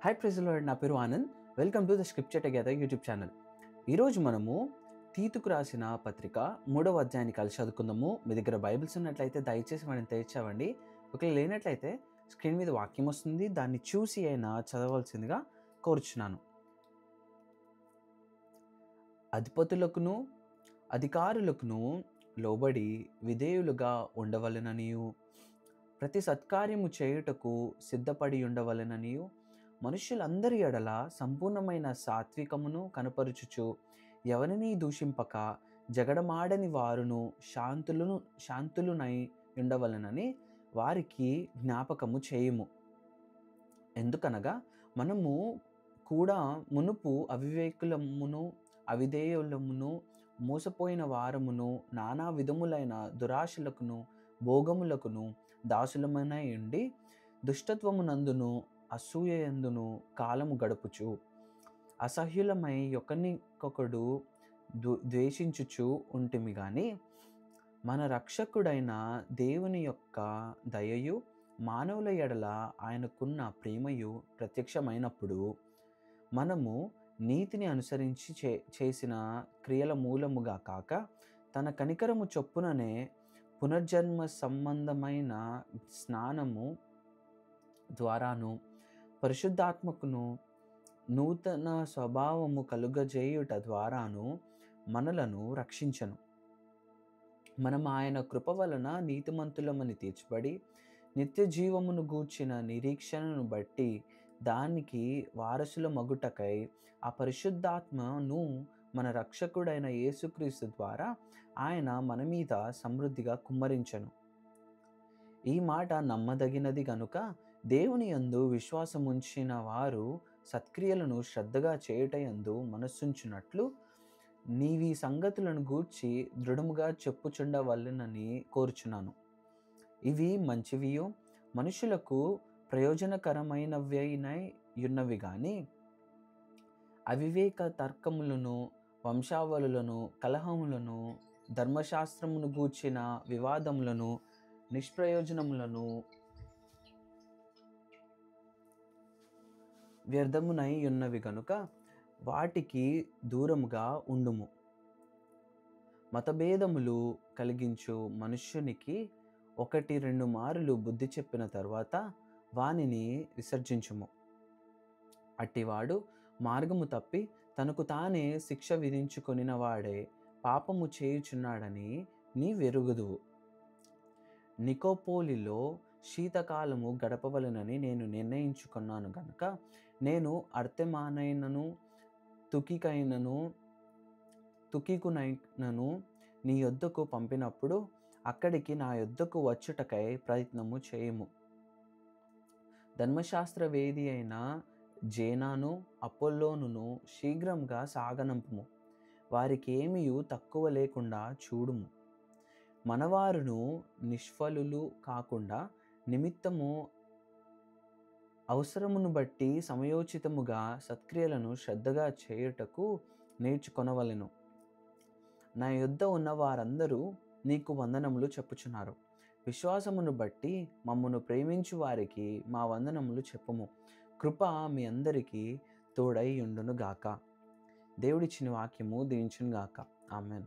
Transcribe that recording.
Hi ప్రెజలార్డ్, నా పేరు Anand. Welcome to the scripture together YouTube channel. ఈరోజు మనము తీతుకు రాసిన పత్రిక 3వ అధ్యాయాన్ని కలిసి చదువుకుందాము. మీ దగ్గర బైబిల్స్ ఉన్నట్లయితే దయచేసి మనం తెచ్చావండి. ఒకవేళ లేనట్లయితే స్క్రీన్ మీద వాక్యం వస్తుంది, దాన్ని చూసి అయినా చదవలసిందిగా కోరుచున్నాను. అధిపతులకును అధికారులకును లోబడి విధేయులుగా ఉండవలెననియు, ప్రతి సత్కార్యము చేయుటకు సిద్ధపడి ఉండవలెననియు, మనుష్యులందరి ఎడల సంపూర్ణమైన సాత్వికమును కనపరుచుచు, ఎవరినీ దూషింపక జగడమాడని వారును శాంతులునై ఉండవలెనని వారికి జ్ఞాపకము చేయుము. ఎందుకనగా మనము కూడా మునుపు అవివేకులమును అవిధేయులమును మోసపోయిన వారమును నానా విధములైన దురాశలకును భోగములకును దాసులమనై ఉండి దుష్టత్వమునందును అసూయయందును కాలము గడుపుచు అసహ్యులమై ఒకరికొకడు ద్వేషించుచు ఉంటిమి గాని, మన రక్షకుడైన దేవుని యొక్క దయయు మానవుల ఎడల ఆయనకున్న ప్రేమయు ప్రత్యక్షమైనప్పుడు మనము నీతిని అనుసరించి చేసిన క్రియల మూలముగా కాక తన కనికరము చొప్పుననే పునర్జన్మ సంబంధమైన స్నానము ద్వారాను పరిశుద్ధాత్మకును నూతన స్వభావము కలుగజేయుట ద్వారాను మనలను రక్షించను. మనం ఆయన కృప వలన నీతిమంతులమని తీర్చబడి నిత్య జీవమును గూర్చిన నిరీక్షణను బట్టి దానికి వారసుల మగుటకై ఆ పరిశుద్ధాత్మను మన రక్షకుడైన యేసుక్రీస్తు ద్వారా ఆయన మన మీద సమృద్ధిగా కుమ్మరించను. ఈ మాట నమ్మదగినది గనుక దేవుని యందు విశ్వాసముంచిన వారు సత్క్రియలను శ్రద్ధగా చేయుటయందు మనస్సుంచున్నట్లు నీవీ సంగతులను గూర్చి దృఢముగా చెప్పుచుండవలెనని కోరుచున్నాను. ఇవి మంచివియు మనుషులకు ప్రయోజనకరమైనవైనై యున్నవి గాని అవివేక తర్కములను వంశావళులను కలహములను ధర్మశాస్త్రమును గూర్చిన వివాదములను నిష్ప్రయోజనములను వ్యర్థమునై ఉన్నవి గనుక వాటికి దూరముగా ఉండుము. మతభేదములు కలిగించు మనుష్యునికి 1-2 మారులు బుద్ధి చెప్పిన తరువాత వానిని విసర్జించుము. అట్టివాడు మార్గము తప్పి తనకు తానే శిక్ష విధించుకొనిన వాడే పాపము చేయుచున్నాడని నీవెరుగుదువు. నికోపోలిలో శీతకాలము గడపవలెనని నేను నిర్ణయించుకున్నాను గనుక నేను అర్తెమానైనను తుకికునైనను నీ యొద్దకు పంపినప్పుడు అక్కడికి నా యొద్దకు వచ్చుటకై ప్రయత్నము చేయుము. ధర్మశాస్త్రవేది అయిన జేనాను అపోల్లోనును శీఘ్రంగా సాగనంపుము. వారికి ఏమీయు తక్కువ లేకుండా చూడుము. మనవారును నిష్ఫలులు కాకుండా నిమిత్తము అవసరమును బట్టి సమయోచితముగా సత్క్రియలను శ్రద్ధగా చేయుటకు నేర్చుకొనవలెను. నా యొద్ద ఉన్న వారందరూ నీకు వందనములు చెప్పుచున్నారు. విశ్వాసమును బట్టి మమ్మను ప్రేమించు వారికి మా వందనములు చెప్పుము. కృప మీ అందరికీ తోడై ఉండును గాక. దేవుడిచ్చిన వాక్యము దీవించును గాక. ఆమెన్.